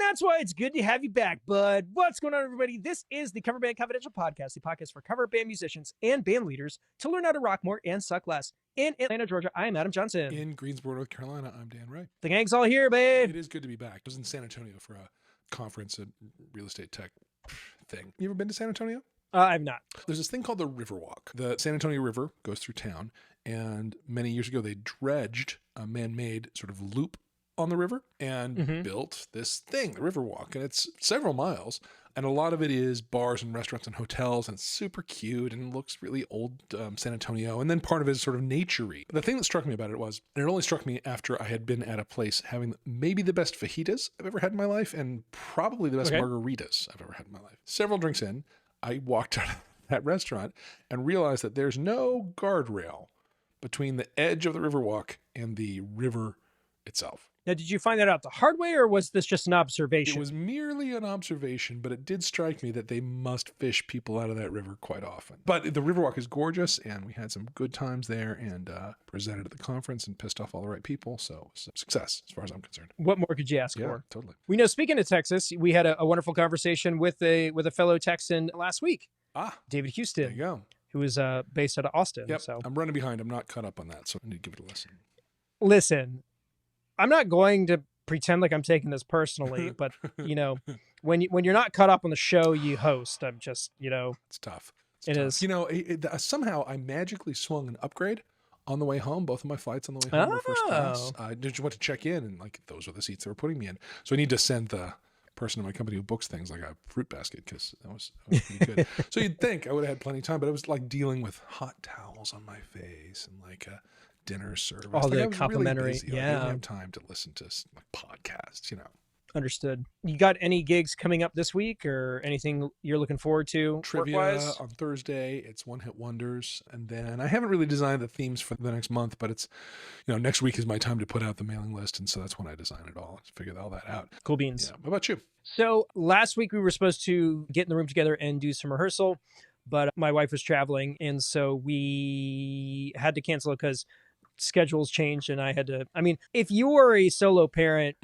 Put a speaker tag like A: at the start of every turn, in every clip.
A: that's why it's good to have you back, bud. What's going on, everybody? This is the Coverbandconfidential podcast, the podcast for cover band musicians and band leaders to learn how to rock more and suck less. In Atlanta, Georgia, I am Adam Johnson.
B: In Greensboro, North Carolina, I'm Dan Wright.
A: The gang's all here, babe.
B: It is good to be back. I was in San Antonio for a conference, a real estate tech thing. You ever been to San Antonio?
A: I've not.
B: There's this thing called the Riverwalk. The San Antonio River goes through town, and many years ago, they dredged a man-made sort of loop on the river and built this thing, the Riverwalk, and it's several miles, and a lot of it is bars and restaurants and hotels, and it's super cute and looks really old San Antonio, and then part of it is sort of nature-y. The thing that struck me about it was, and it only struck me after I had been at a place having maybe the best fajitas I've ever had in my life, and probably the best margaritas I've ever had in my life. Several drinks in, I walked out of that restaurant and realized that there's no guardrail between the edge of the Riverwalk and the river itself.
A: Now, did you find that out the hard way, or was this just an observation?
B: It was merely an observation, but it did strike me that they must fish people out of that river quite often. But the Riverwalk is gorgeous, and we had some good times there, and presented at the conference and pissed off all the right people. So it was a success, as far as I'm concerned.
A: What more could you ask for?
B: Totally.
A: We know, speaking of Texas, we had a wonderful conversation with a fellow Texan last week. David Houston.
B: There you go.
A: Who was based out of Austin.
B: Yep.
A: So
B: I'm running behind. I'm not caught up on that, so I need to give it a listen.
A: Listen, I'm not going to pretend like I'm taking this personally, but you know, when you're not caught up on the show you host, I'm just,
B: it's tough.
A: It is.
B: Somehow I magically swung an upgrade on the way home. Both of my flights on the way home were first class. I just went to check in, and those were the seats they were putting me in. So I need to send the person in my company who books things like a fruit basket, because that was pretty good. So you'd think I would have had plenty of time, but I was dealing with hot towels on my face and a dinner service.
A: All the complimentary.
B: Really busy. I didn't have time to listen to podcasts,
A: Understood. You got any gigs coming up this week or anything you're looking forward to?
B: Trivia
A: work-wise?
B: on Thursday. It's One Hit Wonders. And then I haven't really designed the themes for the next month, but it's, next week is my time to put out the mailing list. And so that's when I design it all, figure all that out.
A: Cool beans.
B: Yeah. What about you?
A: So last week we were supposed to get in the room together and do some rehearsal, but my wife was traveling. And so we had to cancel it because schedules changed, and I had to, if you are a solo parent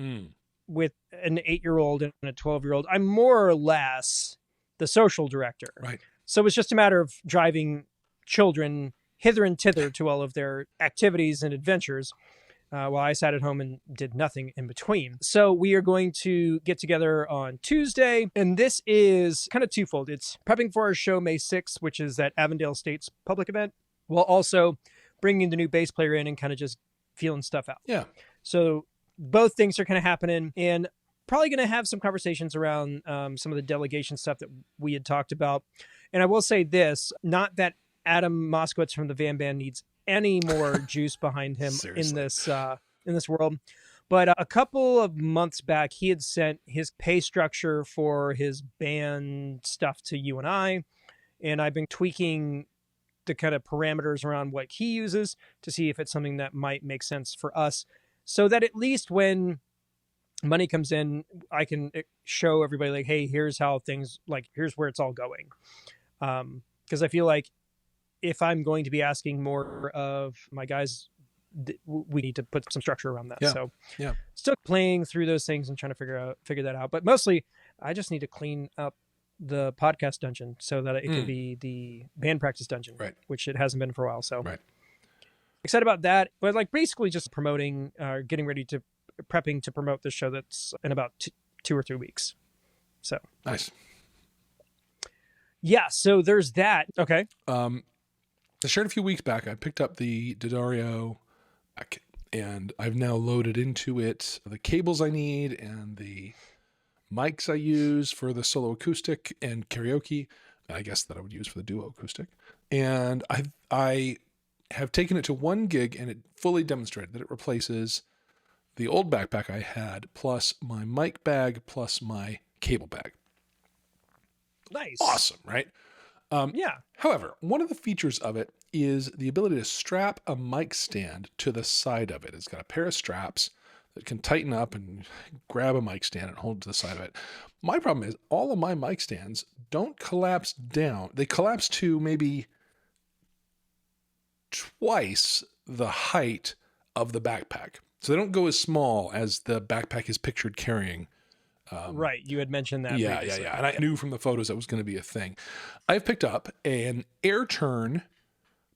A: with an 8-year-old and a 12-year-old, I'm more or less the social director.
B: Right.
A: So it's just a matter of driving children hither and thither to all of their activities and adventures, while I sat at home and did nothing in between. So we are going to get together on Tuesday, and this is kind of twofold. It's prepping for our show May 6th, which is at Avondale State's public event, while also bringing the new bass player in and kind of just feeling stuff out.
B: Yeah.
A: So both things are kind of happening, and probably going to have some conversations around some of the delegation stuff that we had talked about. And I will say this, not that Adam Moskowitz from the Van Band needs any more juice behind him in this world. But a couple of months back, he had sent his pay structure for his band stuff to you and I, and I've been tweaking the kind of parameters around what he uses to see if it's something that might make sense for us, so that at least when money comes in, I can show everybody hey, here's how things, here's where it's all going. Because I feel like if I'm going to be asking more of my guys, we need to put some structure around that.
B: Yeah.
A: So
B: yeah,
A: still playing through those things and trying to figure that out. But mostly I just need to clean up the podcast dungeon so that it can be the band practice dungeon,
B: right,
A: which it hasn't been for a while. So
B: excited
A: about that, but basically just promoting, getting ready to prepping to promote this show that's in about 2 or 3 weeks. So
B: nice.
A: Yeah. So there's that. Okay.
B: I shared a few weeks back, I picked up the D'Addario back, and I've now loaded into it the cables I need and the mics I use for the solo acoustic and karaoke, I guess that I would use for the duo acoustic. And I have taken it to one gig, and it fully demonstrated that it replaces the old backpack I had, plus my mic bag, plus my cable bag.
A: Nice.
B: Awesome, right?
A: Yeah.
B: However, one of the features of it is the ability to strap a mic stand to the side of it. It's got a pair of straps that can tighten up and grab a mic stand and hold it to the side of it. My problem is all of my mic stands don't collapse down. They collapse to maybe twice the height of the backpack. So they don't go as small as the backpack is pictured carrying
A: Right. You had mentioned that.
B: Yeah,
A: previously.
B: And I knew from the photos that was going to be a thing. I've picked up an air turn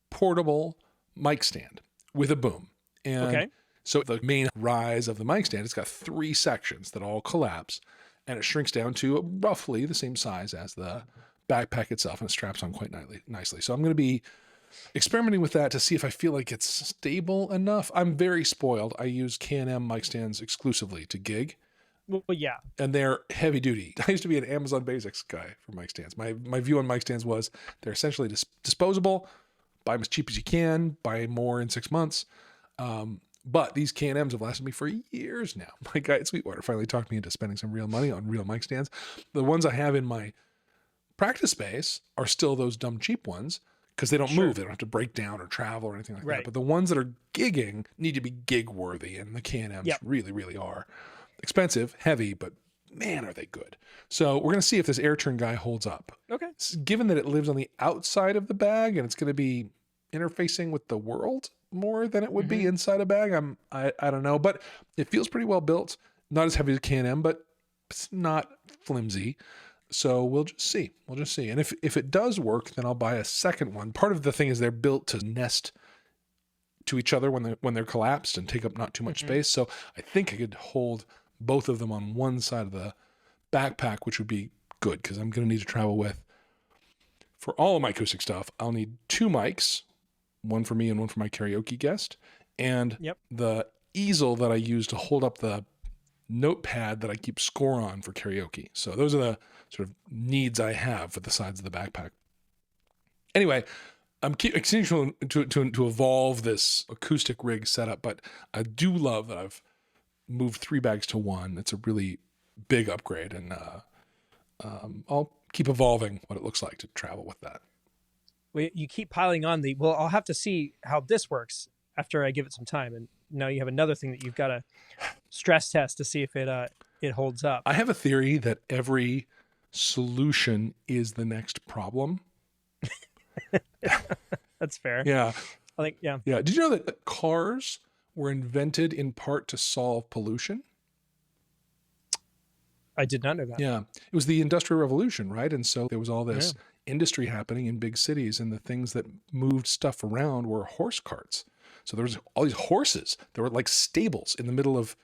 B: portable mic stand with a boom. And so the main rise of the mic stand, it's got 3 sections that all collapse, and it shrinks down to roughly the same size as the backpack itself, and it straps on quite nicely. So I'm going to be experimenting with that to see if I feel like it's stable enough. I'm very spoiled. I use K&M mic stands exclusively to gig.
A: Well, yeah.
B: And they're heavy duty. I used to be an Amazon Basics guy for mic stands. My view on mic stands was they're essentially disposable. Buy them as cheap as you can. Buy more in 6 months. But these K&Ms have lasted me for years now. My guy at Sweetwater finally talked me into spending some real money on real mic stands. The ones I have in my practice space are still those dumb cheap ones because they don't move. They don't have to break down or travel or anything like that. But the ones that are gigging need to be gig worthy, and the K&Ms really, really are. Expensive, heavy, but man, are they good. So we're going to see if this air turn guy holds up.
A: Okay.
B: Given that it lives on the outside of the bag and it's going to be interfacing with the world more than it would be inside a bag, I don't know, but it feels pretty well built. Not as heavy as K&M, but it's not flimsy. So we'll just see. And if it does work, then I'll buy a second one. Part of the thing is they're built to nest to each other when they're collapsed and take up not too much space. So I think I could hold both of them on one side of the backpack, which would be good because I'm going to need to travel with. For all of my acoustic stuff, I'll need 2 mics, one for me and one for my karaoke guest, and the easel that I use to hold up the notepad that I keep score on for karaoke. So those are the sort of needs I have for the sides of the backpack. Anyway, I'm continuing to evolve this acoustic rig setup, but I do love that I've moved 3 bags to 1. It's a really big upgrade, and I'll keep evolving what it looks like to travel with that.
A: Well, you keep piling on well, I'll have to see how this works after I give it some time. And now you have another thing that you've got to stress test to see if it holds up.
B: I have a theory that every solution is the next problem.
A: That's fair.
B: Yeah.
A: I think, yeah.
B: Did you know that cars were invented in part to solve pollution?
A: I did not know that.
B: Yeah. It was the Industrial Revolution, right? And so there was all this industry happening in big cities, and the things that moved stuff around were horse carts. So there was all these horses. There were like stables in the middle of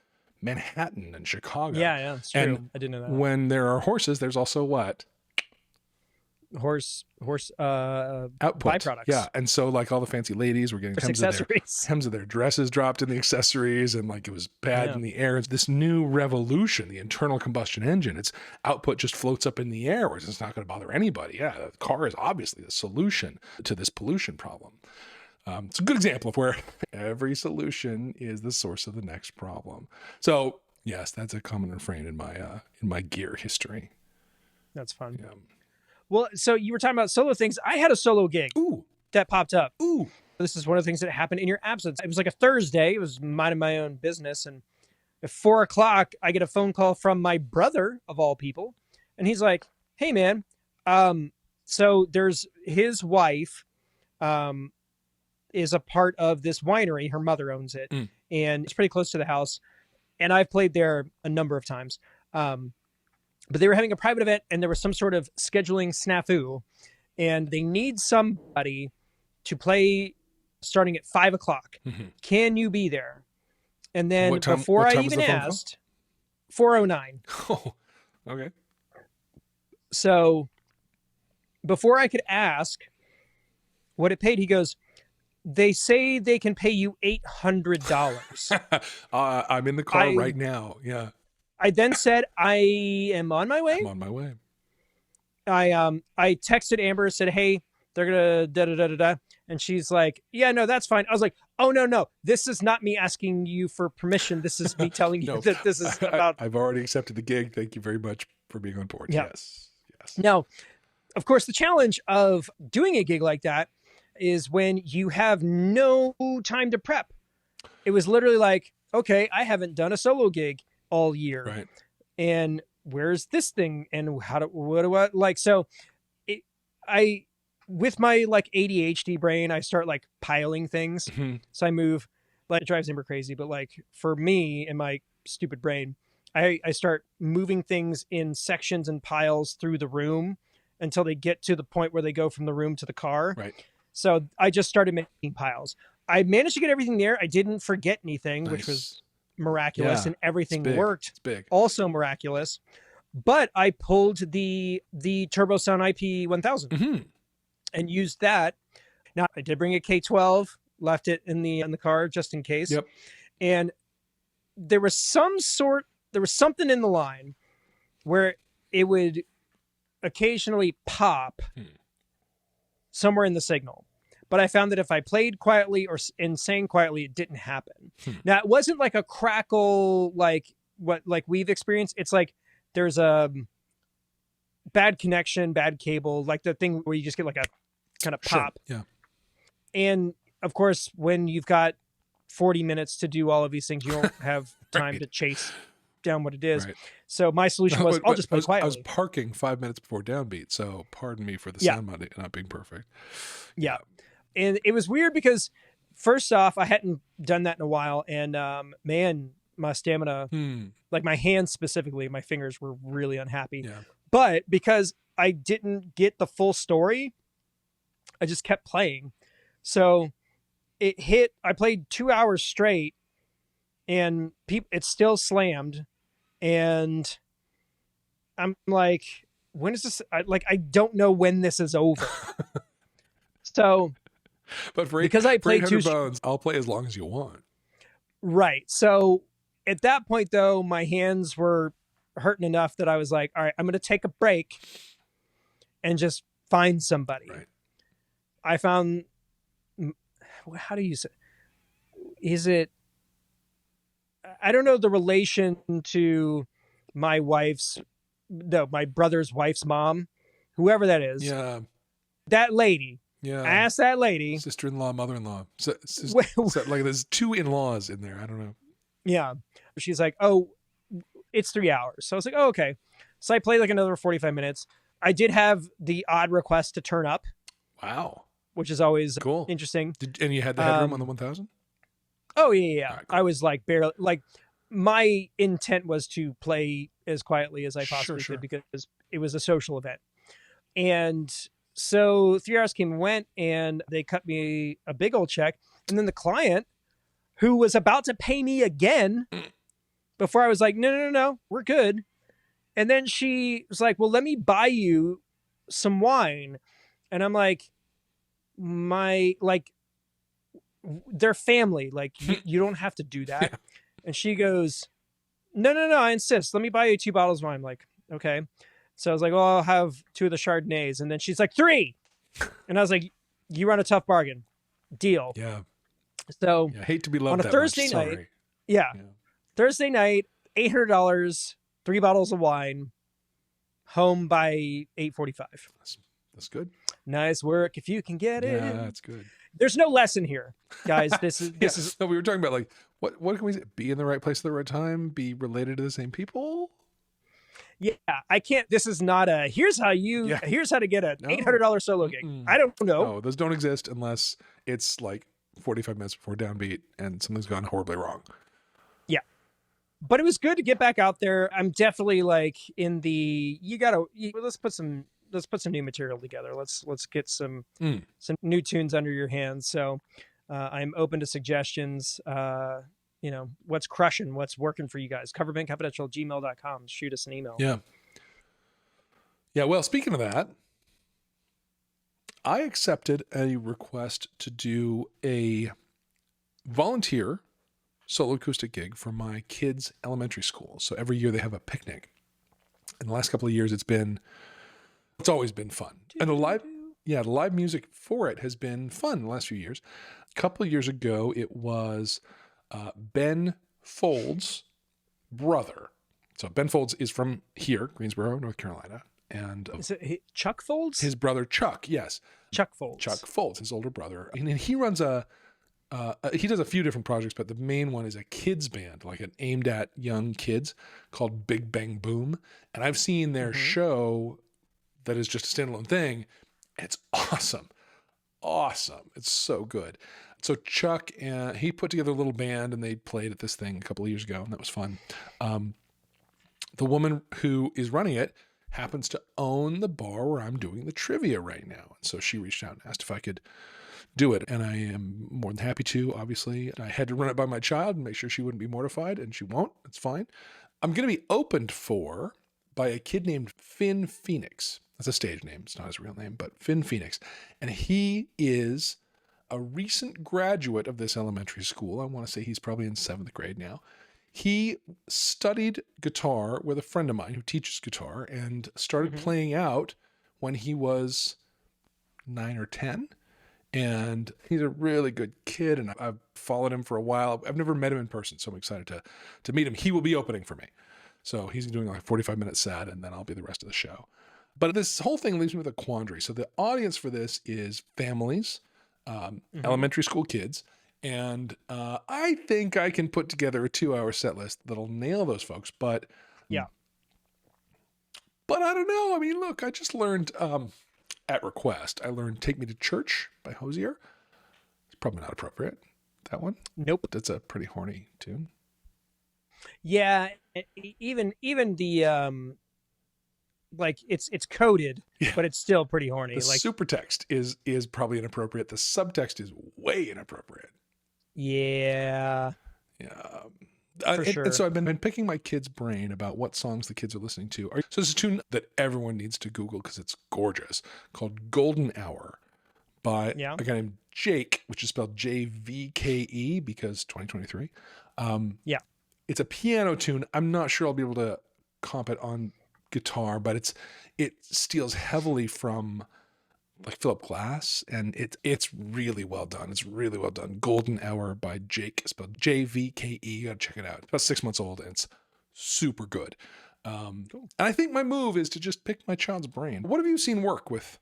B: Manhattan and Chicago.
A: Yeah, it's true.
B: And
A: I didn't know that.
B: When there are horses, there's also what?
A: Horse
B: Output.
A: byproducts.
B: Yeah. And so like all the fancy ladies were getting hems of their dresses dropped in the accessories, and like it was bad in the air. It's this new revolution, the internal combustion engine. Its output just floats up in the air, where it's not going to bother anybody. Yeah, the car is obviously the solution to this pollution problem. It's a good example of where every solution is the source of the next problem. So yes, that's a common refrain in my gear history.
A: That's fun.
B: Yeah.
A: Well, so you were talking about solo things. I had a solo gig that popped up.
B: Ooh.
A: This is one of the things that happened in your absence. It was like a Thursday. It was minding my own business. And at 4:00, I get a phone call from my brother, of all people. And he's like, hey, man, so there's his wife is a part of this winery. Her mother owns it. And it's pretty close to the house. And I've played there a number of times. But they were having a private event, and there was some sort of scheduling snafu, and they need somebody to play starting at 5:00. Can you be there? And then before I even asked, 4:09.
B: Oh, okay.
A: So before I could ask what it paid, he goes, they say they can pay you $800.
B: I'm in the car right now. Yeah.
A: I then said, I am on my way.
B: I'm on my way.
A: I texted Amber, said, hey, they're going to da-da-da-da-da. And she's like, yeah, no, that's fine. I was like, oh, no. This is not me asking you for permission. This is me telling you that this is about.
B: I've already accepted the gig. Thank you very much for being on board.
A: Yeah.
B: Yes.
A: Now, of course, the challenge of doing a gig like that is when you have no time to prep. It was literally like, okay, I haven't done a solo gig all year.
B: Right.
A: And where's this thing? And what do I like? So with my like ADHD brain, I start like piling things. So I move, like it drives Amber crazy. But like for me and my stupid brain, I start moving things in sections and piles through the room until they get to the point where they go from the room to the car.
B: Right.
A: So I just started making piles. I managed to get everything there. I didn't forget anything, which was miraculous, and everything worked.
B: It's big.
A: Also miraculous. But I pulled the Turbo Sound IP1000 and used that. Now I did bring a K12, left it in the car just in case.
B: Yep.
A: And there was something in the line where it would occasionally pop somewhere in the signal. But I found that if I played quietly and sang quietly, it didn't happen. Now, it wasn't like a crackle like we've experienced. It's like there's a bad connection, bad cable, like the thing where you just get like a kind of pop.
B: Sure. Yeah.
A: And of course, when you've got 40 minutes to do all of these things, you don't have time to chase down what it is. Right. So my solution was, I'll just play quietly.
B: I was parking 5 minutes before downbeat, so pardon me for the sound not being perfect.
A: Yeah. And it was weird because first off, I hadn't done that in a while. And man, my stamina, like my hands specifically, my fingers were really unhappy. Yeah. But because I didn't get the full story, I just kept playing. So I played 2 hours straight and it still slammed. And I'm like, when is this? I don't know when this is over. So,
B: but
A: because I played
B: bones, I'll play as long as you want.
A: Right. So at that point, though, my hands were hurting enough that I was like, all right, I'm going to take a break and just find somebody.
B: Right.
A: I found, how do you say, I don't know the relation to my brother's wife's mom, whoever that is.
B: Yeah.
A: That lady.
B: Yeah.
A: I asked that lady.
B: Sister-in-law, mother-in-law. So like there's two in-laws in there. I don't know.
A: Yeah. She's like, oh, it's 3 hours. So I was like, oh, okay. So I played like another 45 minutes. I did have the odd request to turn up.
B: Wow.
A: Which is always
B: cool.
A: Interesting.
B: And you had the headroom on the 1000?
A: Oh, yeah. Right, cool. I was like barely, like my intent was to play as quietly as I possibly could because it was a social event. And so 3 hours came and went and they cut me a big old check. And then the client, who was about to pay me again before I was like, no, we're good. And then she was like, well, let me buy you some wine. And I'm like, they're family. Like you don't have to do that. Yeah. And she goes, no, I insist. Let me buy you 2 bottles of wine. I'm like, okay. So I was like, well, I'll have 2 of the Chardonnays. And then she's like, 3. And I was like, you run a tough bargain. Deal.
B: Yeah.
A: So
B: I hate to be loved
A: on a Thursday night. Yeah. Thursday night, $800, 3 bottles of wine, home by 8:45.
B: That's good.
A: Nice work if you can get it.
B: Yeah, that's good.
A: There's no lesson here, guys. This is.
B: No, we were talking about like what can we say? Be in the right place at the right time. Be related to the same people.
A: Yeah, I can't. This is not a. Here's how to get an $800 solo gig. I don't know.
B: No, those don't exist unless it's like 45 minutes before downbeat and something's gone horribly wrong.
A: Yeah, but it was good to get back out there. I'm definitely like in the. Let's put some new material together. Let's get some new tunes under your hands. So I'm open to suggestions. What's crushing, what's working for you guys. Coverbandconfidential@gmail.com. Shoot us an email.
B: Yeah. Yeah. Well, speaking of that, I accepted a request to do a volunteer solo acoustic gig for my kids' elementary school. So every year they have a picnic. In the last couple of years, it's always been fun. And the live music for it has been fun the last few years. A couple of years ago, it was Ben Folds' brother. So Ben Folds is from here, Greensboro, North Carolina. And
A: is it Chuck Folds?
B: His brother, Chuck, yes.
A: Chuck Folds.
B: Chuck Folds, his older brother. And he runs he does a few different projects, but the main one is a kids band, like an aimed at young kids called Big Bang Boom. And I've seen their show that is just a standalone thing. It's awesome. Awesome. It's so good. So Chuck, he put together a little band and they played at this thing a couple of years ago, and that was fun. the woman who is running it happens to own the bar where I'm doing the trivia right now. And so she reached out and asked if I could do it. And I am more than happy to, obviously. I had to run it by my child and make sure she wouldn't be mortified, and she won't. It's fine. I'm going to be opened for by a kid named Finn Phoenix. That's a stage name. It's not his real name, but Finn Phoenix. And he is a recent graduate of this elementary school. I want to say he's probably in 7th grade now. He studied guitar with a friend of mine who teaches guitar and started playing out when he was 9 or 10. And he's a really good kid, and I've followed him for a while. I've never met him in person, so I'm excited to meet him. He will be opening for me. So he's doing like a 45-minute set, and then I'll be the rest of the show. But this whole thing leaves me with a quandary. So the audience for this is families, elementary school kids, and I think I can put together a 2-hour set list that'll nail those folks. But I don't know. I mean, look, I just learned at request. I learned "Take Me to Church" by Hosier. It's probably not appropriate. That one.
A: Nope.
B: That's a pretty horny tune.
A: Yeah, even the like it's coded, but it's still pretty horny.
B: The
A: like
B: supertext is probably inappropriate. The subtext is way inappropriate.
A: Yeah. For sure.
B: And so I've been picking my kids' brain about what songs the kids are listening to. So there's a tune that everyone needs to Google because it's gorgeous, called "Golden Hour" by a guy named Jake, which is spelled JVKE because 2023. It's a piano tune. I'm not sure I'll be able to comp it on guitar, but it steals heavily from like Philip Glass, and it's really well done. It's really well done. "Golden Hour" by Jake, spelled JVKE. You gotta check it out. It's about 6 months old, and it's super good. Cool. And I think my move is to just pick my child's brain. What have you seen work with?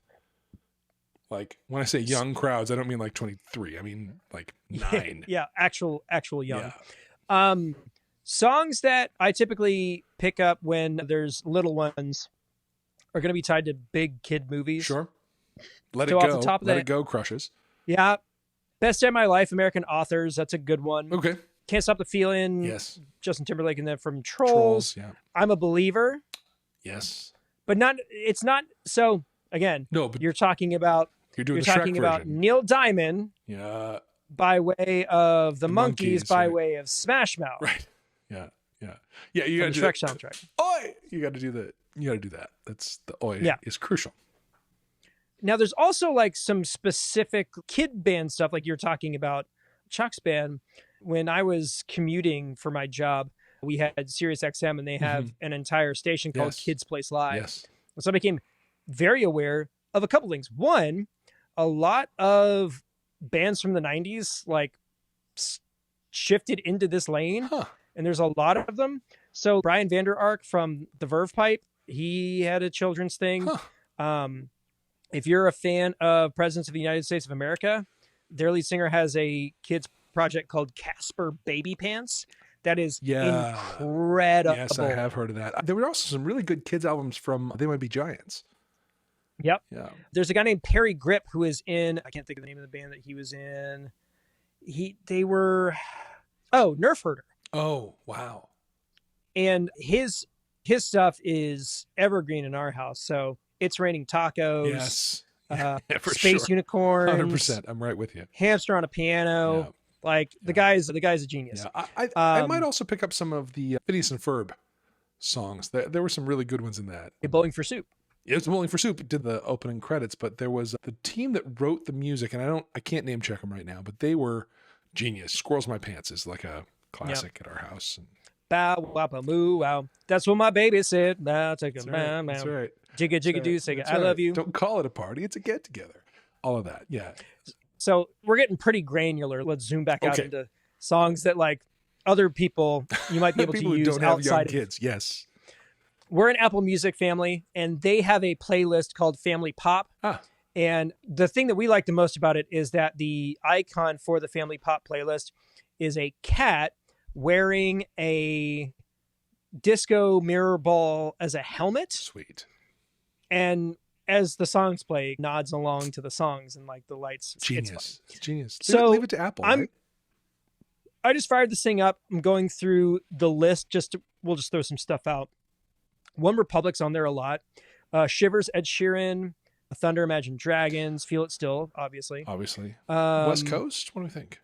B: Like, when I say young crowds, I don't mean like 23. I mean like 9.
A: Actual young. Songs that I typically pick up when there's little ones are going to be tied to big kid movies.
B: Sure. Let
A: so
B: It Go.
A: Off the top of
B: Let It Go crushes.
A: Yeah. "Best Day of My Life," American Authors. That's a good one.
B: Okay.
A: "Can't Stop the Feeling."
B: Yes.
A: Justin Timberlake and then from Trolls.
B: Yeah.
A: "I'm a Believer."
B: Yes.
A: But it's not. So again,
B: no, but
A: you're talking about Neil Diamond.
B: Yeah.
A: By way of the Monkees, by way of Smash Mouth.
B: Right. Yeah. You got to do
A: Shrek soundtrack.
B: Oi! You got to do that. That's the oi is crucial.
A: Now, there's also like some specific kid band stuff, like you're talking about Chuck's band. When I was commuting for my job, we had Sirius XM, and they have an entire station called Kids Place Live.
B: Yes.
A: So I became very aware of a couple things. One, a lot of bands from the 90s like shifted into this lane, and there's a lot of them. So Brian Vander Ark from the Verve Pipe, he had a children's thing. If you're a fan of Presidents of the United States of America, their lead singer has a kids project called Casper Baby Pants. That is incredible.
B: Yes, I have heard of that. There were also some really good kids albums from They Might Be Giants.
A: Yep.
B: Yeah.
A: There's a guy named Perry Grip who is in, I can't think of the name of the band that he was in. They were Nerf Herder.
B: Oh, wow.
A: And his stuff is evergreen in our house. So It's Raining Tacos.
B: Yes.
A: Space Unicorns.
B: 100%. I'm right with you.
A: Hamster on a Piano. Yeah. Like the guy's a genius.
B: Yeah. I might also pick up some of the Phineas and Ferb songs. There were some really good ones in that.
A: Bowling for Soup.
B: It was Bowling for Soup did the opening credits, but there was the team that wrote the music, and I can't name check them right now, but they were genius. Squirrels in My Pants is like a classic at our house. And
A: bow wow moo wow. That's what my baby said. Now take a bow.
B: That's right.
A: Jigga jigga do say I love you.
B: Don't call it a party. It's a get together. All of that. Yeah.
A: So we're getting pretty granular. Let's zoom back out into songs that like other people you might be able to use
B: don't have
A: outside
B: young kids. Yes.
A: We're an Apple Music family, and they have a playlist called Family Pop. And the thing that we like the most about it is that the icon for the Family Pop playlist is a cat wearing a disco mirror ball as a helmet.
B: Sweet.
A: And as the songs play, nods along to the songs and like the lights.
B: Genius. It's genius.
A: So
B: leave it to Apple. Right?
A: I just fired this thing up. I'm going through the list. We'll just throw some stuff out. One Republic's on there a lot. Shivers, Ed Sheeran. Thunder, Imagine Dragons. Feel It Still, obviously.
B: West Coast? What do we think?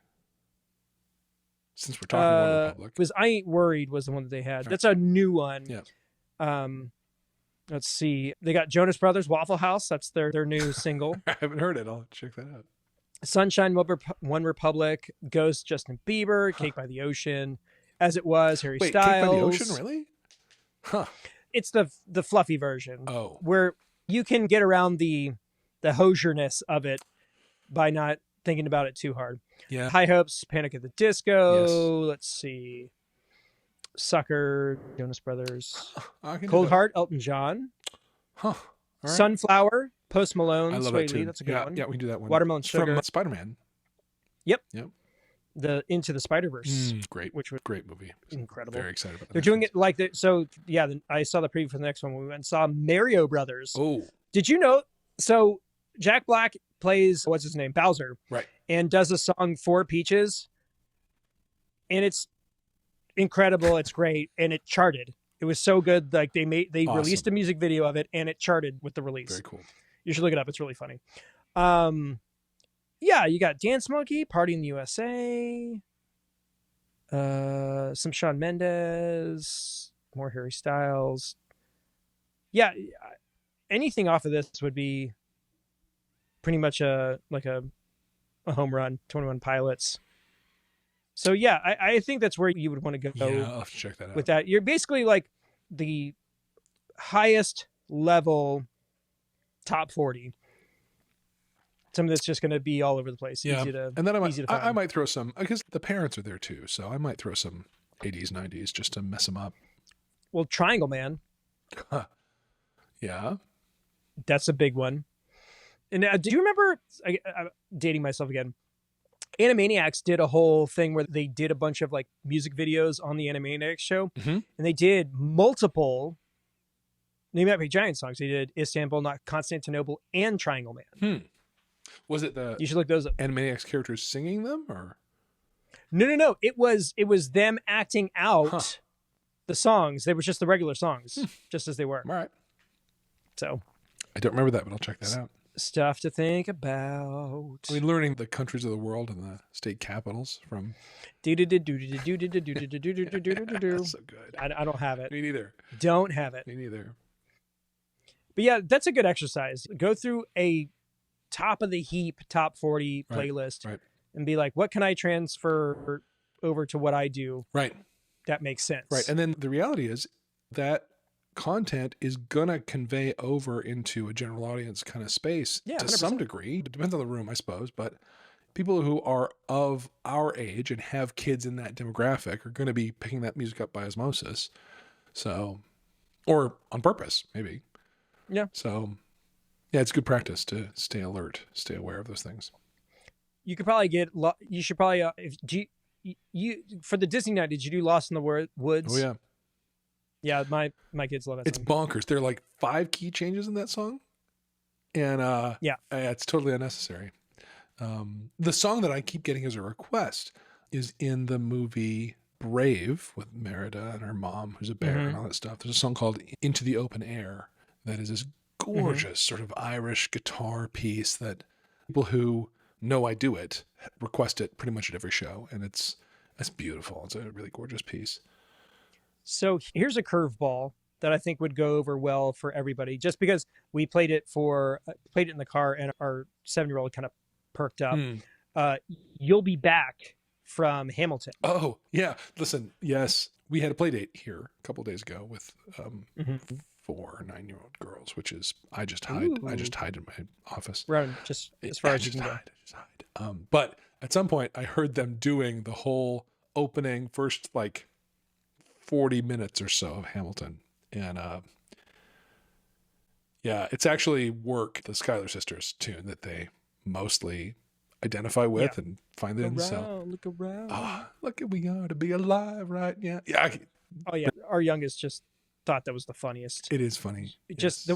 B: Since we're talking One Republic.
A: Was I Ain't Worried was the one that they had.
B: Right.
A: That's a new one.
B: Yeah.
A: Let's see. They got Jonas Brothers, Waffle House. That's their new single.
B: I haven't heard it. I'll check that out.
A: Sunshine, One Republic. Ghost, Justin Bieber. Cake by the Ocean. As It Was, Harry Styles.
B: Cake by the Ocean, really? Huh.
A: It's the fluffy version.
B: Oh.
A: Where you can get around the hosierness of it by not thinking about it too hard.
B: Yeah.
A: High Hopes, Panic at the Disco.
B: Yes.
A: Let's see. Sucker, Jonas Brothers.
B: Cold
A: Heart, Elton John.
B: Huh. Right.
A: Sunflower, Post Malone.
B: I love
A: Sway
B: that too.
A: Lee. That's a good one.
B: Yeah, we can do that one.
A: Watermelon Sugar.
B: From Spider-Man.
A: Yep.
B: Yep.
A: The Into the Spider-Verse.
B: Great.
A: Which was
B: great movie.
A: incredible.
B: Very excited about that.
A: They're doing it like that. So yeah, I saw the preview for the next one. We went and saw Mario Brothers.
B: Oh.
A: Did you know? So Jack Black plays, what's his name? Bowser.
B: Right.
A: And does a song for Peaches. And it's incredible. It's great. And it charted. It was so good. Like they
B: Awesome.
A: released a music video of it and it charted with the release.
B: Very cool.
A: You should look it up. It's really funny. Yeah, you got Dance Monkey, Party in the USA. Some Shawn Mendes, more Harry Styles. Yeah, anything off of this would be pretty much a home run. 21 Pilots. So yeah, I think that's where you would want to go.
B: Yeah, I'll have to check that out.
A: With that, you're basically like the highest level top 40. Something that's just going to be all over the place.
B: Yeah,
A: Easy to,
B: and then
A: I
B: might throw some, because the parents are there too, so I might throw some 80s, 90s just to mess them up.
A: Well, Triangle Man.
B: Yeah.
A: That's a big one. And do you remember, I'm dating myself again, Animaniacs did a whole thing where they did a bunch of like music videos on the Animaniacs show, and they did multiple Name That Big Giant songs. They did Istanbul, Not Constantinople, and Triangle Man.
B: Was it
A: you should look those up.
B: Animaniacs characters singing them, or
A: no? It was them acting out the songs. They were just the regular songs, just as they were.
B: All right.
A: So
B: I don't remember that, but I'll check that out.
A: Stuff to think about.
B: I mean, learning the countries of the world and the state capitals from.
A: That's
B: so good.
A: I don't have it.
B: Me neither.
A: Don't have it.
B: Me neither.
A: But yeah, that's a good exercise. Go through a top of the heap top 40 playlist and be like, what can I transfer over to what I do?
B: Right.
A: That makes sense.
B: Right. And then the reality is that content is gonna convey over into a general audience kind of space to
A: 100%.
B: some degree. It depends on the room, I suppose, but people who are of our age and have kids in that demographic are going to be picking that music up by osmosis. So, or on purpose, maybe.
A: Yeah.
B: So, yeah, it's good practice to stay alert, stay aware of those things.
A: You could probably you should probably, you for the Disney night, did you do Lost in the Woods?
B: Oh, yeah.
A: Yeah, my kids love it.
B: It's bonkers. There are like 5 key changes in that song. And it's totally unnecessary. The song that I keep getting as a request is in the movie Brave with Merida and her mom, who's a bear and all that stuff. There's a song called Into the Open Air that is this gorgeous sort of Irish guitar piece that people who know I do it request it pretty much at every show. And it's beautiful. It's a really gorgeous piece.
A: So here's a curveball that I think would go over well for everybody, just because we played it in the car and our 7-year-old kind of perked up. You'll Be Back from Hamilton.
B: Oh, yeah. Listen, yes, we had a play date here a couple of days ago with 4 9-year-old girls, which is I just hide in my office.
A: Run just as far as you can go.
B: I just hide. But at some point, I heard them doing the whole opening first, like 40 minutes or so of Hamilton, and it's actually Work, the Schuyler Sisters tune that they mostly identify with and find in.
A: Look around.
B: Look at we are to be alive, right? Yeah.
A: Our youngest just thought that was the funniest.
B: It is funny.
A: Just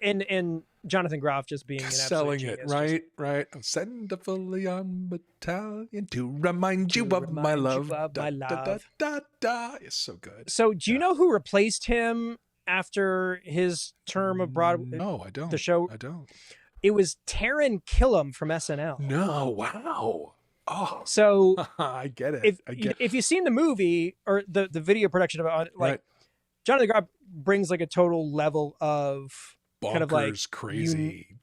A: and Jonathan Groff just being an
B: selling
A: absolute
B: it,
A: genius.
B: right. I'll send a fully on battalion to remind you of my love. Da, da, da, da. It's so good.
A: So do you know who replaced him after his term of Broadway?
B: No, I don't.
A: The show?
B: I don't.
A: It was Taran Killam from SNL.
B: No, wow. Oh,
A: So
B: I get it.
A: if you've seen the movie or the video production of it, like
B: right.
A: Jonathan Groff brings like a total level of
B: Bonkers,
A: kind of like
B: crazy,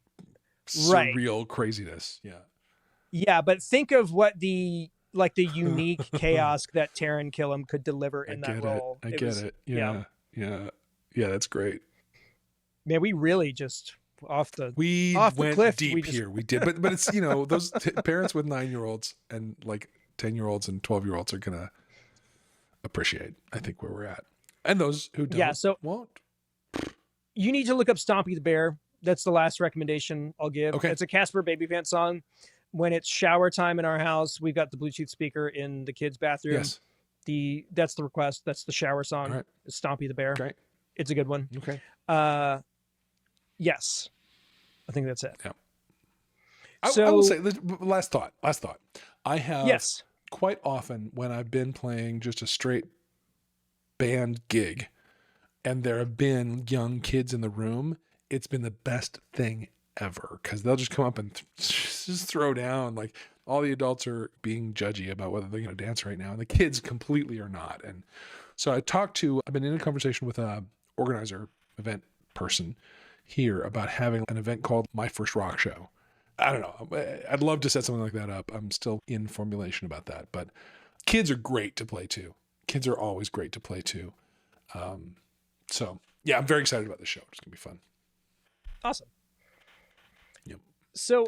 A: right.
B: surreal craziness. Yeah.
A: Yeah, but think of what the unique chaos that Taran Killam could deliver in that role.
B: I get it. Yeah. That's great.
A: Man, we really just off the
B: went
A: cliff.
B: Deep here. We did, but it's those parents with 9-year-olds and like 10-year-olds and 12-year-olds are gonna appreciate, I think, where we're at, and those who don't won't.
A: You need to look up Stompy the Bear. That's the last recommendation I'll give.
B: Okay.
A: It's a Casper Baby Pants song. When it's shower time in our house, we've got the Bluetooth speaker in the kids' bathroom.
B: Yes.
A: That's the request. That's the shower song.
B: Right.
A: It's Stompy the Bear.
B: Okay.
A: It's a good one.
B: Okay.
A: Yes. I think that's it.
B: Yeah.
A: So,
B: I will say, last thought. I have
A: yes.
B: quite often when I've been playing just a straight band gig and there have been young kids in the room, it's been the best thing ever because they'll just come up and just throw down. Like all the adults are being judgy about whether they're going to dance right now, and the kids completely are not. And so I've been in a conversation with a organizer, event person here about having an event called My First Rock Show. I don't know. I'd love to set something like that up. I'm still in formulation about that, but kids are great to play to. Kids are always great to play to. So yeah, I'm very excited about this show. It's gonna be fun.
A: Awesome.
B: Yep.
A: So,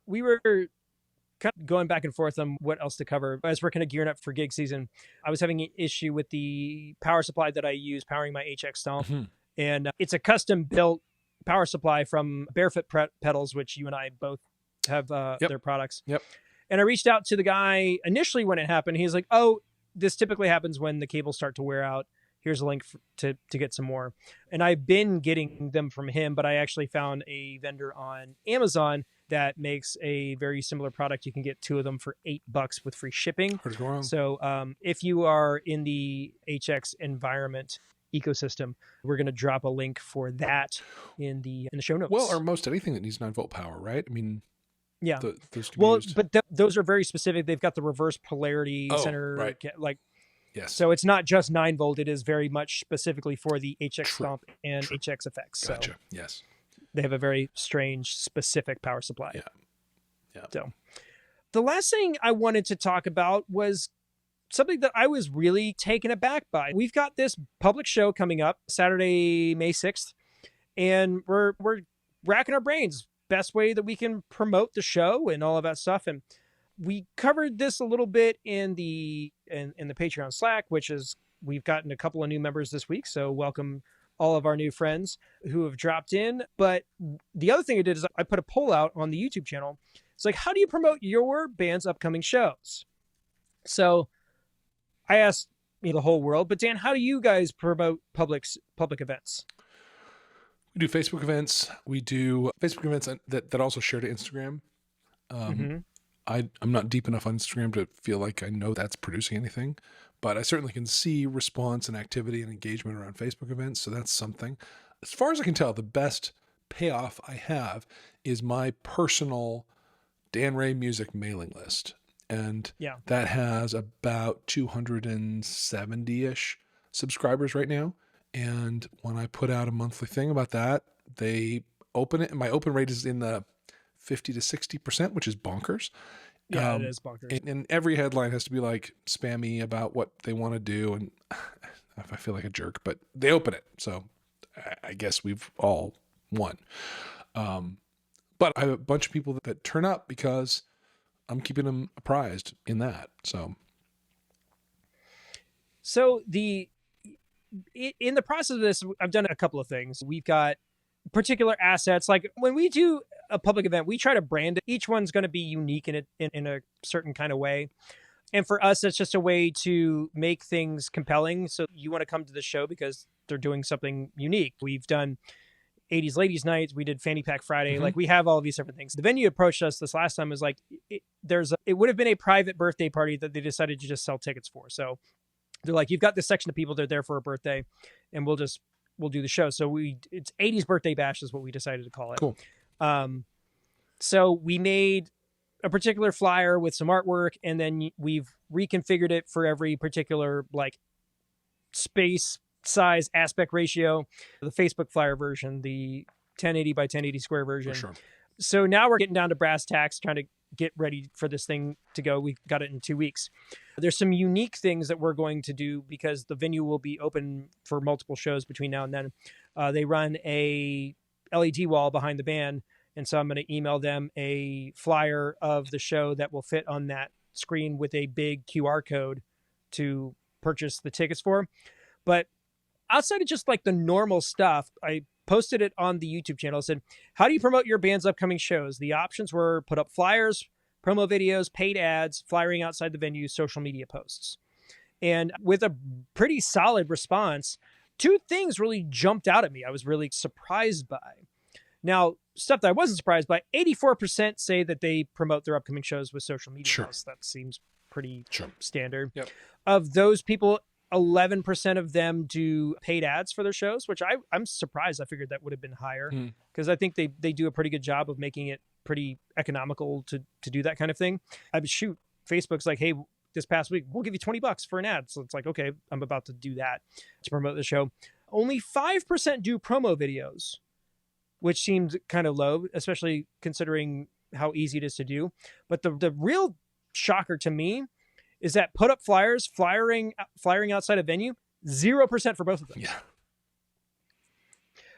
A: we were kind of going back and forth on what else to cover as we're kind of gearing up for gig season. I was having an issue with the power supply that I use powering my HX Stomp.
B: Mm-hmm.
A: And it's a custom built power supply from Barefoot Pedals, which you and I both have their products.
B: Yep.
A: And I reached out to the guy initially when it happened. He's like, "Oh, this typically happens when the cables start to wear out. Here's a link to get some more." And I've been getting them from him, but I actually found a vendor on Amazon that makes a very similar product. You can get 2 of them for $8 with free shipping.
B: How's it going?
A: So if you are in the HX environment ecosystem, we're going to drop a link for that in the show notes.
B: Well, or most anything that needs 9-volt power, right? I mean,
A: yeah.
B: Those can be used.
A: But those are very specific. They've got the reverse polarity center,
B: right.
A: like.
B: Yes.
A: So it's not just 9-volt. It is very much specifically for the HX Stomp and HX effects.
B: Gotcha.
A: So
B: yes.
A: They have a very strange, specific power supply.
B: Yeah.
A: So the last thing I wanted to talk about was something that I was really taken aback by. We've got this public show coming up Saturday, May 6th, and we're racking our brains. Best way that we can promote the show and all of that stuff. And we covered this a little bit in the Patreon Slack, which is, we've gotten a couple of new members this week. So welcome all of our new friends who have dropped in. But the other thing I did is I put a poll out on the YouTube channel. It's like, how do you promote your band's upcoming shows? So I asked the whole world, but Dan, how do you guys promote public events?
B: We do Facebook events. We do Facebook events that also share to Instagram. I'm not deep enough on Instagram to feel like I know that's producing anything, but I certainly can see response and activity and engagement around Facebook events. So that's something. As far as I can tell, the best payoff I have is my personal Dan Ray Music mailing list. And that has about 270-ish subscribers right now. And when I put out a monthly thing about that, they open it. And my open rate is in the 50 to 60%, which is bonkers.
A: Yeah, it is bonkers.
B: And every headline has to be like spammy about what they want to do. And I feel like a jerk, but they open it. So I guess we've all won. But I have a bunch of people that turn up because I'm keeping them apprised in that. So
A: in the process of this, I've done a couple of things. We've got particular assets. Like when we do a public event, we try to brand it. Each one's going to be unique in a certain kind of way. And for us, it's just a way to make things compelling. So you want to come to the show because they're doing something unique. We've done 80s Ladies Nights. We did Fanny Pack Friday. Like we have all of these different things. The venue approached us this last time was like, it would have been a private birthday party that they decided to just sell tickets for. So they're like, you've got this section of people that are there for a birthday and we'll just we'll do the show. So it's 80s birthday bash is what we decided to call it.
B: Cool.
A: So we made a particular flyer with some artwork, and then we've reconfigured it for every particular like space, size, aspect ratio. The Facebook flyer version, the 1080 by 1080 square version.
B: For sure.
A: So now we're getting down to brass tacks, trying to get ready for this thing to go. We've got it in 2 weeks. There's some unique things that we're going to do because the venue will be open for multiple shows between now and then. They run a LED wall behind the band. And so I'm going to email them a flyer of the show that will fit on that screen with a big QR code to purchase the tickets for. But outside of just like the normal stuff, I posted it on the YouTube channel. I said, how do you promote your band's upcoming shows? The options were put up flyers, promo videos, paid ads, flyering outside the venue, social media posts. And with a pretty solid response, 2 things really jumped out at me. I was really surprised by. Now, stuff that I wasn't surprised by, 84% say that they promote their upcoming shows with social media posts. That seems pretty standard.
B: Yep.
A: Of those people, 11% of them do paid ads for their shows, which I'm surprised. I figured that would have been higher because I think they do a pretty good job of making it pretty economical to do that kind of thing. Facebook's like, hey, this past week, we'll give you $20 for an ad. So it's like, okay, I'm about to do that to promote the show. Only 5% do promo videos, which seems kind of low, especially considering how easy it is to do. But the real shocker to me is that put up flyers, flyering outside a venue, 0% for both of them.
B: Yeah.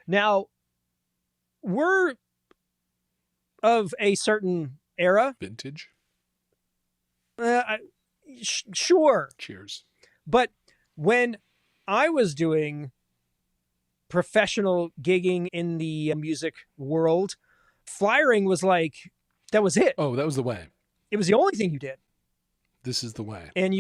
A: Now, we're of a certain era.
B: Vintage.
A: Sure.
B: Cheers.
A: But when I was doing professional gigging in the music world, flyering was like, that was it.
B: Oh, that was the way.
A: It was the only thing you did.
B: This is the way.
A: And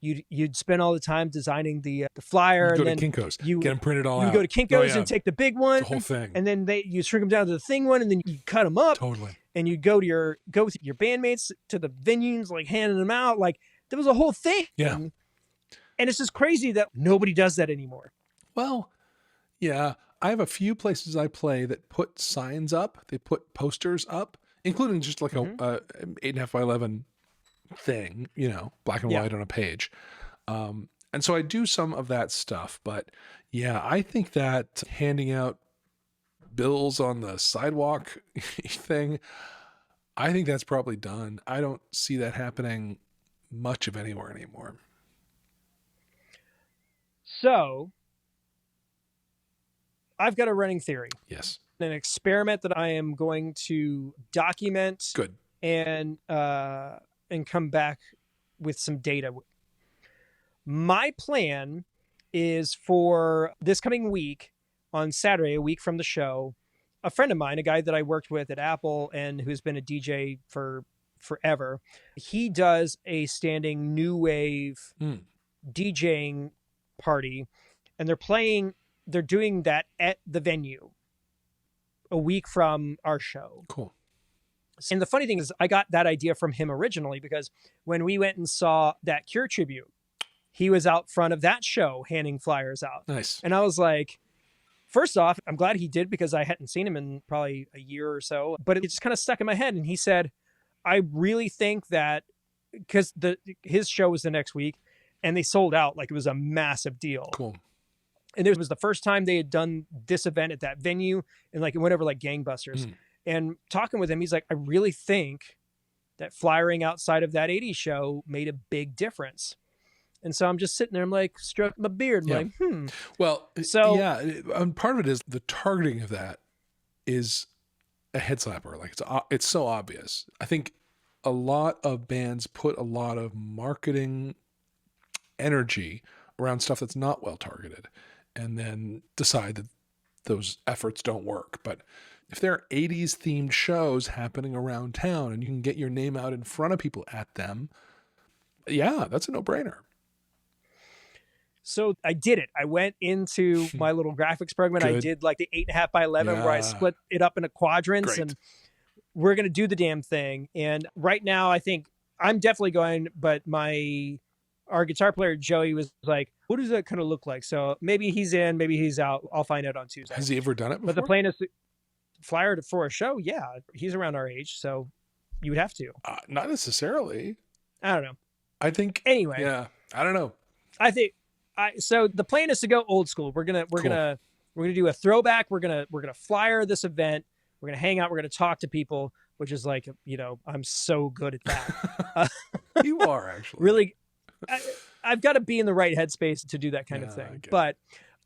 A: you'd spend all the time designing the flyer.
B: You'd go
A: and
B: to Kinko's, get them printed all out.
A: You go to Kinko's and take the big one,
B: the whole thing,
A: and then you shrink them down to the thing one, and then you cut them up.
B: Totally.
A: And you go with your bandmates to the venues, like handing them out. Like there was a whole thing.
B: Yeah.
A: And it's just crazy that nobody does that anymore.
B: Well, yeah, I have a few places I play that put signs up. They put posters up, including just like a 8.5 by 11 thing, black and white on a page. And so I do some of that stuff, but yeah, I think that handing out bills on the sidewalk thing, I think that's probably done. I don't see that happening much of anywhere anymore.
A: So I've got a running theory.
B: Yes.
A: An experiment that I am going to document.
B: Good.
A: And come back with some data. My plan is for this coming week, on Saturday, a week from the show, a friend of mine, a guy that I worked with at Apple and who's been a DJ for forever, he does a standing new wave DJing party, and they're doing that at the venue a week from our show.
B: Cool.
A: And the funny thing is, I got that idea from him originally because when we went and saw that Cure tribute, he was out front of that show handing flyers out.
B: Nice.
A: And I was like, first off, I'm glad he did because I hadn't seen him in probably a year or so, but it just kind of stuck in my head. And he said, I really think that because his show was the next week and they sold out, like it was a massive deal.
B: Cool.
A: And it was the first time they had done this event at that venue, and like it went over like gangbusters. And talking with him, he's like, I really think that flyering outside of that 80s show made a big difference. And so I'm just sitting there, I'm like, stroking my beard, like,
B: Well,
A: so
B: yeah, and part of it is the targeting of that is a head slapper. Like it's so obvious. I think a lot of bands put a lot of marketing energy around stuff that's not well targeted, and then decide that those efforts don't work. But if there are 80s themed shows happening around town and you can get your name out in front of people at them, yeah, that's a no-brainer.
A: So I did it. I went into my little graphics program. I did like the 8.5 by 11 where I split it up into quadrants.
B: Great.
A: And we're going to do the damn thing. And right now I think I'm definitely going, but my our guitar player Joey was like, what does that kind of look like? So maybe he's in, maybe he's out. I'll find out on Tuesday.
B: Has he ever done it before?
A: But the plan is to flyer for a show. Yeah, he's around our age, so you would have to.
B: Not necessarily.
A: I don't know.
B: I think
A: anyway.
B: Yeah, I don't know.
A: I think so the plan is to go old school. We're gonna do a throwback. We're gonna flyer this event. We're gonna hang out. We're gonna talk to people, which is like, I'm so good at that.
B: You are actually
A: really. I've got to be in the right headspace to do that kind of thing. But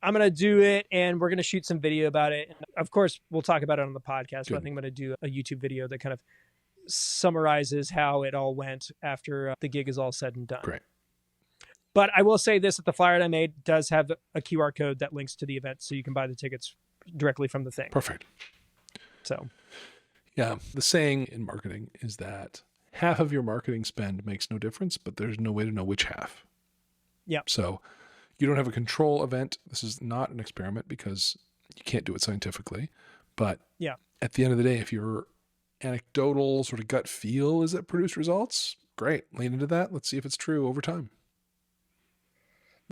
A: I'm gonna do it, and we're gonna shoot some video about it. And of course, we'll talk about it on the podcast. But I think I'm gonna do a YouTube video that kind of summarizes how it all went after the gig is all said and done.
B: Great.
A: But I will say this, that the flyer that I made does have a QR code that links to the event, so you can buy the tickets directly from the thing.
B: Perfect.
A: So,
B: yeah, the saying in marketing is that half of your marketing spend makes no difference, but there's no way to know which half.
A: Yeah.
B: So you don't have a control event. This is not an experiment because you can't do it scientifically. But
A: yeah,
B: at the end of the day, if your anecdotal sort of gut feel is that produced results, great. Lean into that. Let's see if it's true over time.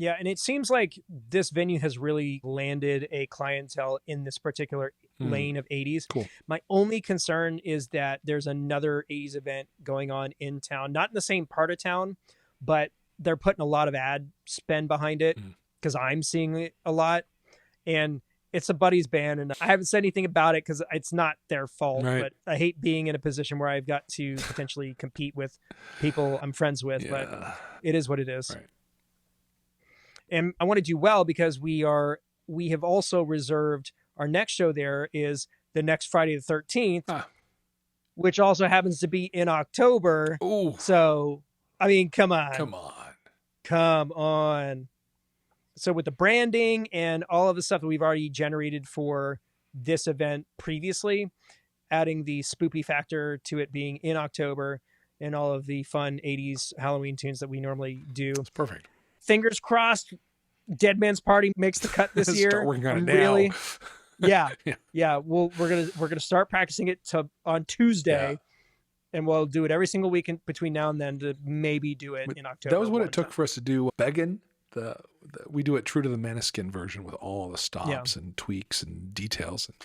A: Yeah, and it seems like this venue has really landed a clientele in this particular lane of 80s.
B: Cool.
A: My only concern is that there's another 80s event going on in town, not in the same part of town, but they're putting a lot of ad spend behind it because I'm seeing it a lot. And it's a buddy's band, and I haven't said anything about it because it's not their fault, but I hate being in a position where I've got to potentially compete with people I'm friends with, but it is what it is.
B: Right.
A: And I want to do well because we have also reserved our next show there is the next Friday the 13th, which also happens to be in October.
B: Ooh.
A: So, I mean, come on. So with the branding and all of the stuff that we've already generated for this event previously, adding the spoopy factor to it being in October and all of the fun 80s Halloween tunes that we normally do.
B: That's perfect.
A: Fingers crossed, Dead Man's Party makes the cut this year.
B: Start working on it now.
A: Yeah. We're gonna start practicing it on Tuesday, and we'll do it every single week between now and then to maybe do it in October.
B: That was what it took for us to do Beggin'. We do it true to the Maneskin version with all the stops and tweaks and details. And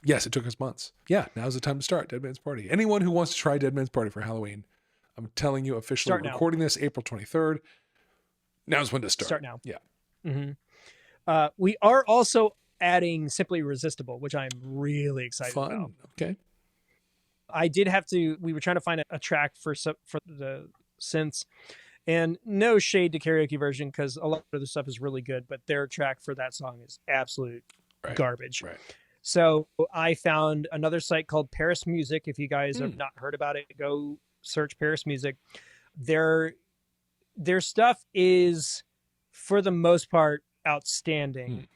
B: yes, it took us months. Yeah, now's the time to start Dead Man's Party. Anyone who wants to try Dead Man's Party for Halloween, I'm telling you officially, we're recording this April 23rd. Now's when to start.
A: Start now.
B: Yeah.
A: Mm-hmm. We are also adding Simply Irresistible, which I'm really excited about.
B: Okay.
A: We were trying to find a track for the synths, and no shade to Karaoke Version because a lot of the stuff is really good, but their track for that song is absolute garbage.
B: Right.
A: So I found another site called Paris Music. If you guys have not heard about it, go search Paris Music. Their stuff is, for the most part, outstanding,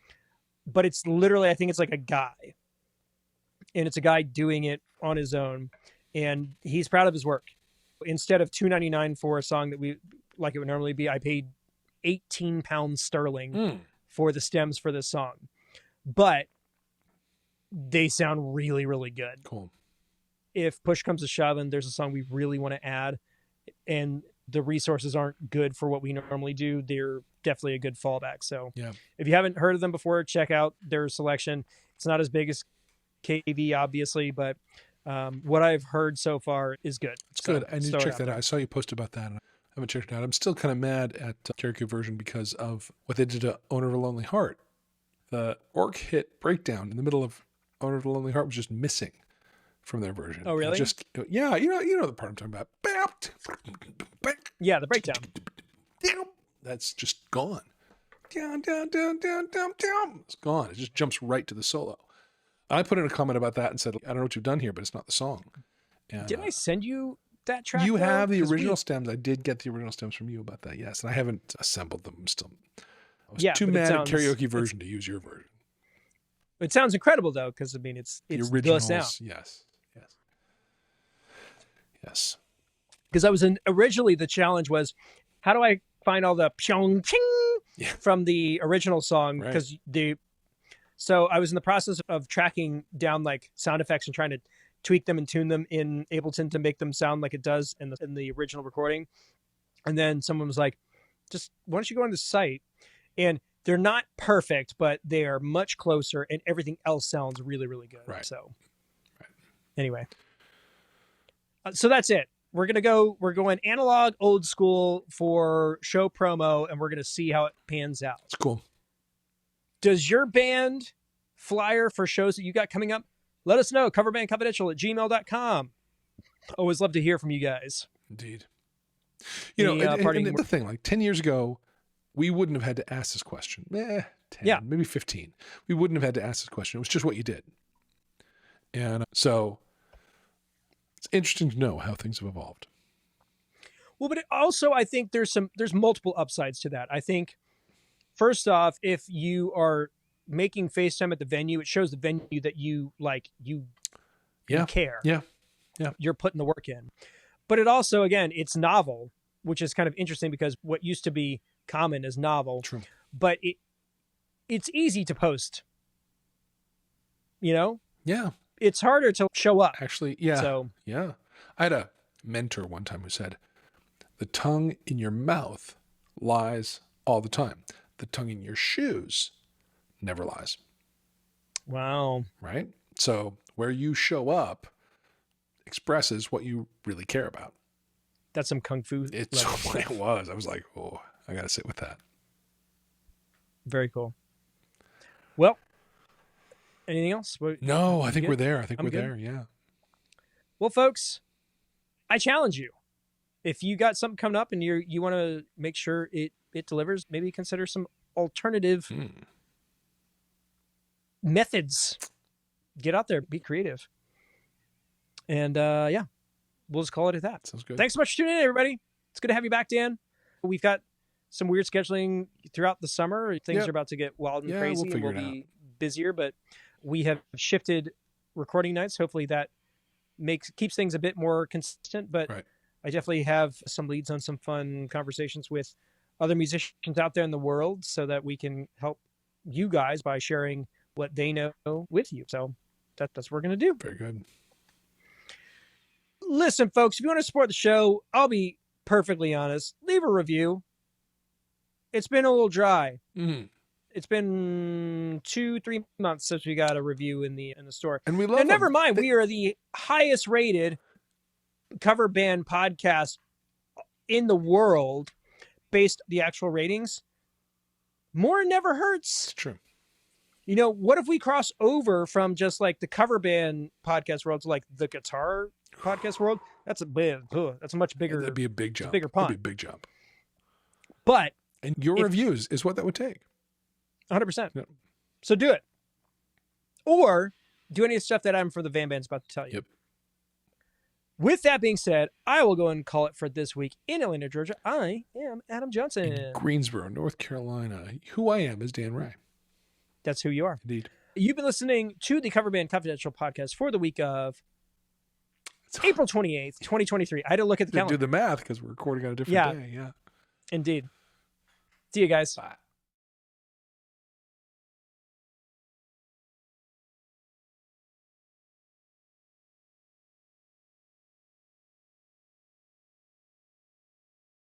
A: but it's literally, I think it's like a guy, and it's a guy doing it on his own, and he's proud of his work. Instead of $2.99 for a song that it would normally be, I paid £18 sterling for the stems for this song, but they sound really, really good.
B: Cool.
A: If push comes to shove and there's a song we really want to add and the resources aren't good for what we normally do, they're definitely a good fallback. So if you haven't heard of them before, check out their selection. It's not as big as KV, obviously, but what I've heard so far is good.
B: It's good. I need to check that out. I saw you post about that, and I haven't checked it out. I'm still kind of mad at Karaoke Version because of what they did to Owner of a Lonely Heart. The orc hit breakdown in the middle of Owner of a Lonely Heart was just missing from their version.
A: Oh, really?
B: You know the part I'm talking about.
A: Yeah, the breakdown.
B: That's just gone. Down, down, down, down, down, down. It's gone. It just jumps right to the solo. I put in a comment about that and said, I don't know what you've done here, but it's not the song. And,
A: did I send you that track?
B: You have the original stems. I did get the original stems from you about that, yes. And I haven't assembled them. I was too mad at Karaoke Version to use your version.
A: It sounds incredible, though, because, I mean, it's the
B: originals,
A: sound.
B: Yes.
A: Because originally the challenge was, how do I find all the pyong ching from the original song? Because so I was in the process of tracking down like sound effects and trying to tweak them and tune them in Ableton to make them sound like it does in the original recording. And then someone was like, Just why don't you go on the site? And they're not perfect, but they are much closer, and everything else sounds really, really good.
B: Right.
A: So anyway, so that's it. We're going analog, old school for show promo, and we're going to see how it pans out.
B: It's cool.
A: Does your band flyer for shows that you got coming up? Let us know. Coverbandconfidential@gmail.com. Always love to hear from you guys.
B: Indeed. You know, and the thing, like 10 years ago, we wouldn't have had to ask this question. 10, maybe 15. We wouldn't have had to ask this question. It was just what you did. And so it's interesting to know how things have evolved.
A: Well, but also I think there's multiple upsides to that. I think first off, if you are making FaceTime at the venue, it shows the venue that you care.
B: Yeah.
A: You're putting the work in. But it also, again, it's novel, which is kind of interesting because what used to be common is novel.
B: True.
A: But it's easy to post. You know?
B: Yeah.
A: It's harder to show up.
B: Actually, yeah.
A: So,
B: yeah. I had a mentor one time who said, the tongue in your mouth lies all the time. The tongue in your shoes never lies.
A: Wow.
B: Right? So where you show up expresses what you really care about.
A: That's some kung fu.
B: It was. I was like, oh, I got to sit with that.
A: Very cool. Well, anything else?
B: No, I think we're there.
A: I'm good.
B: There. Yeah.
A: Well, folks, I challenge you. If you got something coming up and you want to make sure it delivers, maybe consider some alternative methods. Get out there, be creative. And we'll just call it at that.
B: Sounds good.
A: Thanks so much for tuning in, everybody. It's good to have you back, Dan. We've got some weird scheduling throughout the summer. Things are about to get wild and crazy, and we'll be busier, but we have shifted recording nights. Hopefully that keeps things a bit more consistent, but I definitely have some leads on some fun conversations with other musicians out there in the world so that we can help you guys by sharing what they know with you. So that's what we're going to do.
B: Very good.
A: Listen, folks, if you want to support the show, I'll be perfectly honest. Leave a review. It's been a little dry.
B: Mm-hmm.
A: It's been 2-3 months since we got a review in the store.
B: And we love them.
A: Never mind, we are the highest rated cover band podcast in the world based on the actual ratings. More never hurts.
B: It's true.
A: You know, what if we cross over from just like the cover band podcast world to like the guitar podcast world? That's a much bigger.
B: That'd be a big jump.
A: Bigger pond.
B: That'd be a big jump.
A: But
B: and your reviews is what that would take.
A: 100%.
B: Yep.
A: So do it. Or do any of the stuff that I'm for the Van Band's about to tell you.
B: Yep.
A: With that being said, I will go and call it for this week in Atlanta, Georgia. I am Adam Johnson.
B: In Greensboro, North Carolina. Who I am is Dan Ray.
A: That's who you are.
B: Indeed.
A: You've been listening to the Coverband Confidential podcast for the week of April 28th, 2023. I had to look at the calendar.
B: Do the math because we're recording on a different day. Yeah.
A: Indeed. See you guys.
B: Bye.